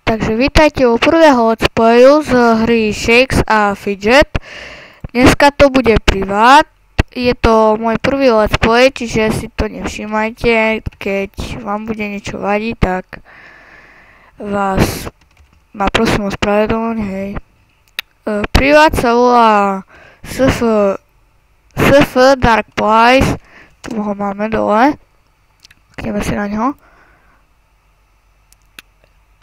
Takže vítajte u prvého let's playu z hry Shakes a Fidget. Dneska to bude privát. Je to môj prvý let's play, čiže si to nevšímajte. Keď vám bude niečo vadiť, tak vás prosím ospravedlňujem, hej. Privát sa volá SF Dark Place. Tu ho máme dole. Klikneme si na ňo.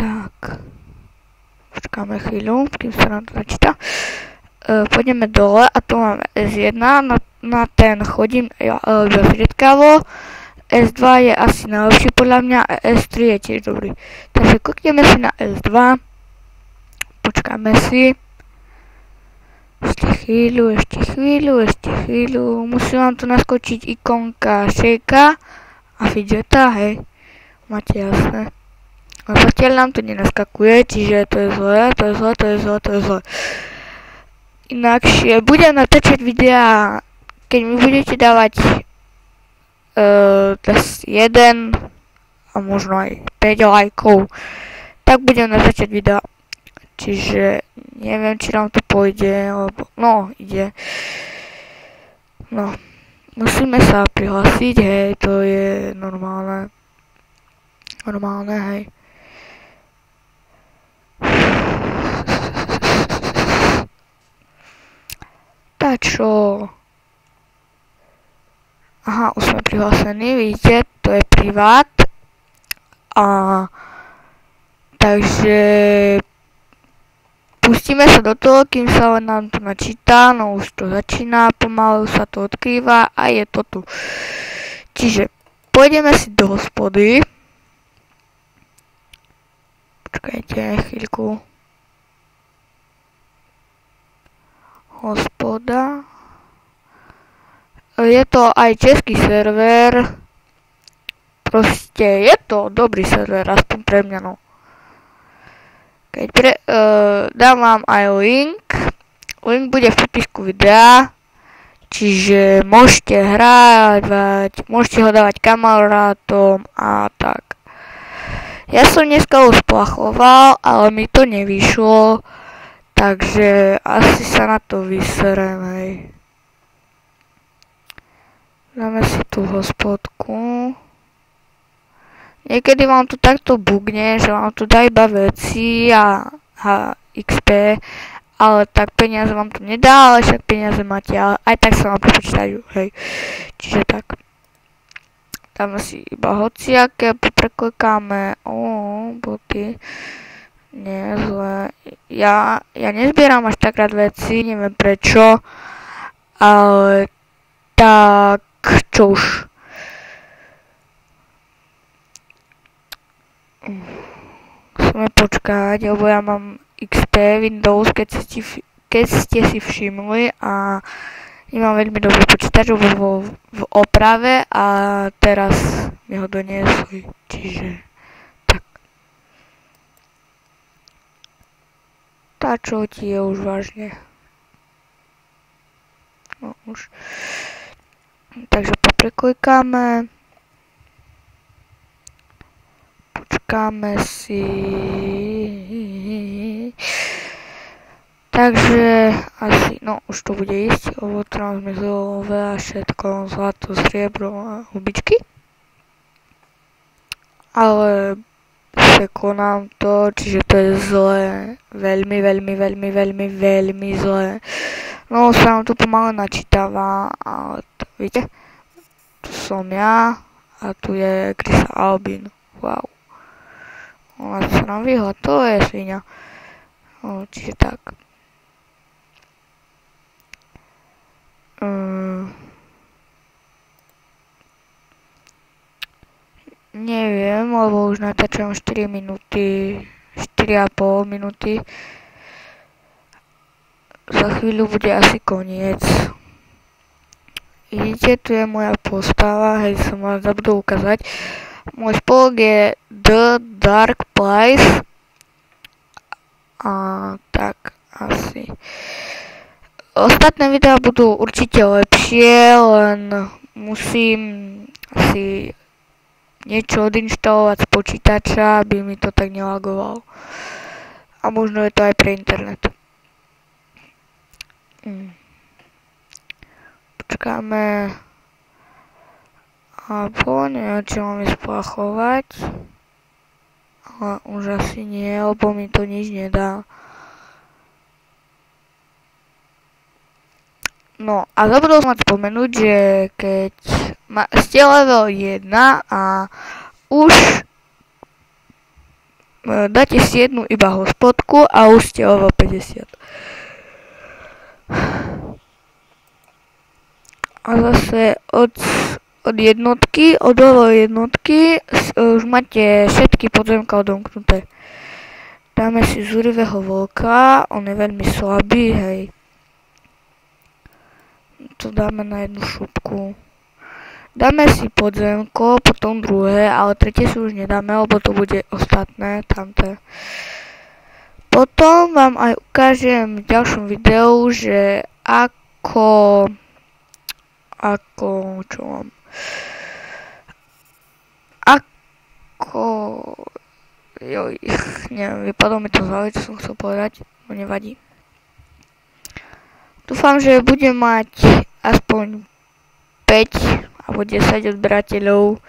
Tak, počkáme chvíľu, kým sa nám to načíta. Pôjdeme dole a tu máme S1, na ten chodím zriedkavo. S2 je asi najlepší podľa mňa a S3 je tiež dobrý. Takže klikneme si na S2, počkáme si. Ešte chvíľu, musím vám tu naskočiť ikonka Shakea a Fidgeta, hej, máte jasné. A zatiaľ nám to nenaskakuje, čiže to je zle. Inakšie budem natáčať videá, keď mi budete dávať 1 a možno aj 5 lajkov, tak budem natáčať videá. Čiže neviem, či nám to pôjde, lebo ide. Musíme sa prihlásiť, hej, to je normálne, hej. Čo? Aha, už sme prihlásení, vidíte, to je privát. Takže pustíme sa do toho, kým sa len nám to načíta, už to začína, pomalu sa to odkrýva a je to tu. Čiže pôjdeme si do hospody. Počkajte chvíľku. Hospoda. Je to aj český server. Proste je to dobrý server, aspoň pre mňa, no. Dám vám aj link. Link bude v popisku videa. Čiže môžete hrávať, môžete ho dávať kamarátom a tak. Ja som dneska už splachoval, ale mi to nevyšlo. Takže asi sa na to vyserem, hej. Dáme si tú hospodku. Niekedy vám tu takto bugne, že vám tu dá iba veci a XP, ale tak peniaze vám tu nedá, ale však peniaze máte, ale aj tak sa vám prepočítajú, hej. Čiže tak. Dáme si iba hociaké, popreklikáme, boty. Nie, zle. Ja nezbieram až tak rád veci, neviem prečo, ale tak, čo už. Musíme počkať, lebo ja mám XP Windows, keď ste si všimli, a nemám veľmi dobrý počítač, lebo v oprave a teraz mi ho doniesli, čiže čo ti je už vážne. Už. Takže popreklikáme. Počkáme si. Takže asi, už to bude ísť, lebo tam zmizlo veľa všetko, zlato, striebro a hubičky. Ale seklo nám to, čiže to je zlé. Veľmi zlé. Sa nám tu pomaly načítava, ale to, vidíte? Tu som ja a tu je Krysa Albin. Wow. Ona sa nám vyhla, to je svinia. Čiže tak. Neviem, lebo už natáčam 4 minúty, 4,5 minúty. Za chvíľu bude asi koniec. Vidíte, tu je moja postava, hej, som vám zabudol ukázať. Môj spolok je The Dark Place. Tak, asi. Ostatné videá budú určite lepšie, len musím si niečo odinštalovať z počítača, aby mi to tak nelagovalo. A možno je to aj pre internet. Počkáme. Alebo neviem, či mám sprachovať. Ale už asi nie, lebo mi to nič nedá. No a zabudol som spomenúť, že keď ste level 1 a už dáte si jednu iba hospodku a už ste level 50. A zase od jednotky, od level jednotky už máte všetky podzemka odomknuté. Dáme si zúrivého vlka, on je veľmi slabý, hej. To dáme na jednu šupku. Dáme si podzemko, potom druhé, ale tretie si už nedáme, lebo to bude ostatné, tamté. Potom vám aj ukážem v ďalšom videu, že ako neviem, vypadlo mi to z hlavy, čo som chcel povedať, no nevadí. Dúfam, že budem mať aspoň 5 alebo 10 odberateľov.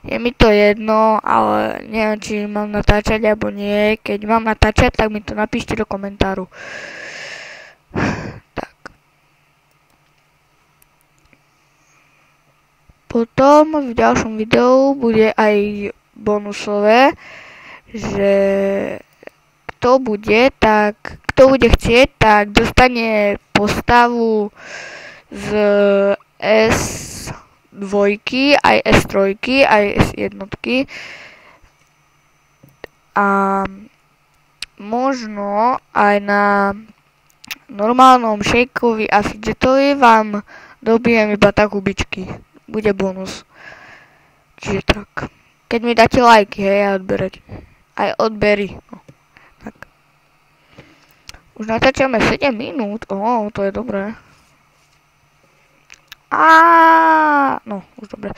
Je mi to jedno, ale neviem, či mám natáčať alebo nie. Keď mám natáčať, tak mi to napíšte do komentáru. Tak. Potom v ďalšom videu bude aj bonusové, že kto bude chcieť, tak dostane postavu z S2, aj S3, aj S1. A možno aj na normálnom shakeovi a fidgetovi vám dobijem iba tak hubičky. Bude bonus. Čiže tak. Keď mi dáte lajky, hej, aj odbery. No. Tak. Už natáčame 7 minút. To je dobré. No, už dobre.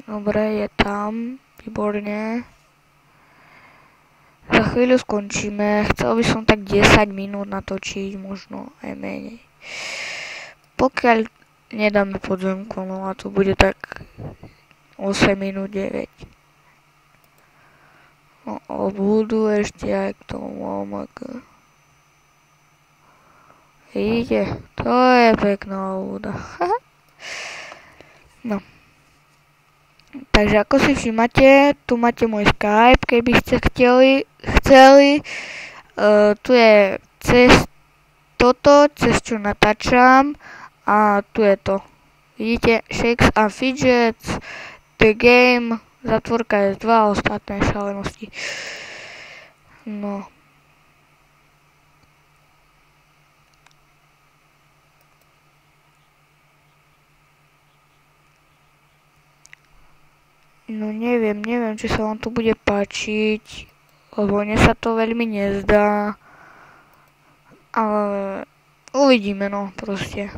Dobre, je tam. Výborne. Za chvíľu skončíme. Chcel by som tak 10 minút natočiť, možno aj menej. Pokiaľ nedáme podzemko, no a to bude tak 8 minút 9. No, budú ešte aj k tomu OMG. Vidíte? To je pekná úda. No. Takže ako si všimate, tu máte môj Skype, keby ste chceli. Tu je toto, cez čo natáčam. A tu je to. Vidíte? Shakes and Fidgets, The Game, zatvorka S2 a ostatné šalenosti. No. No neviem, či sa vám to bude páčiť, lebo mne sa to veľmi nezdá. Ale uvidíme, no proste.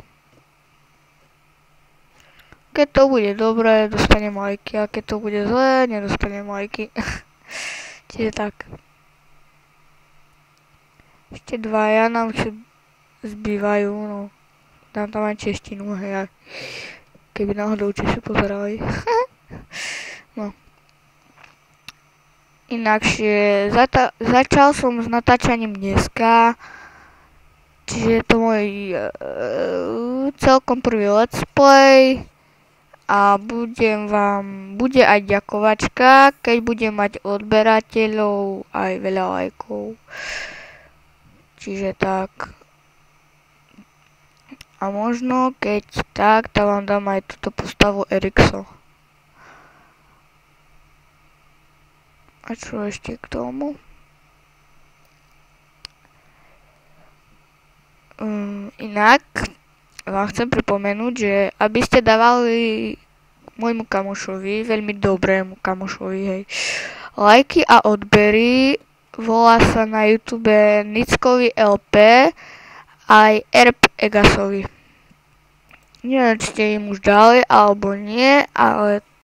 Keď to bude dobré, dostanem lajky, a keď to bude zlé, nedostanem lajky. Čiže tak. Ešte dvaja nám zbývajú, no. Dám tam aj češtinu, hej. Keby náhodou Češi pozerali. No. Inakšie, začal som s natáčaním dneska, čiže je to môj celkom prvý let's play a bude aj ďakovačka, keď budem mať odberateľov aj veľa lajkov. Čiže tak. A možno keď tak vám dám aj túto postavu Erikso. A čo ešte k tomu? Inak vám chcem pripomenúť, že aby ste dávali môjmu kamošovi, veľmi dobrému kamošovi, hej, lajky a odbery, volá sa na YouTube Nickovi LP aj Erb Egasovi. neviem, či ste im už dali alebo nie, ale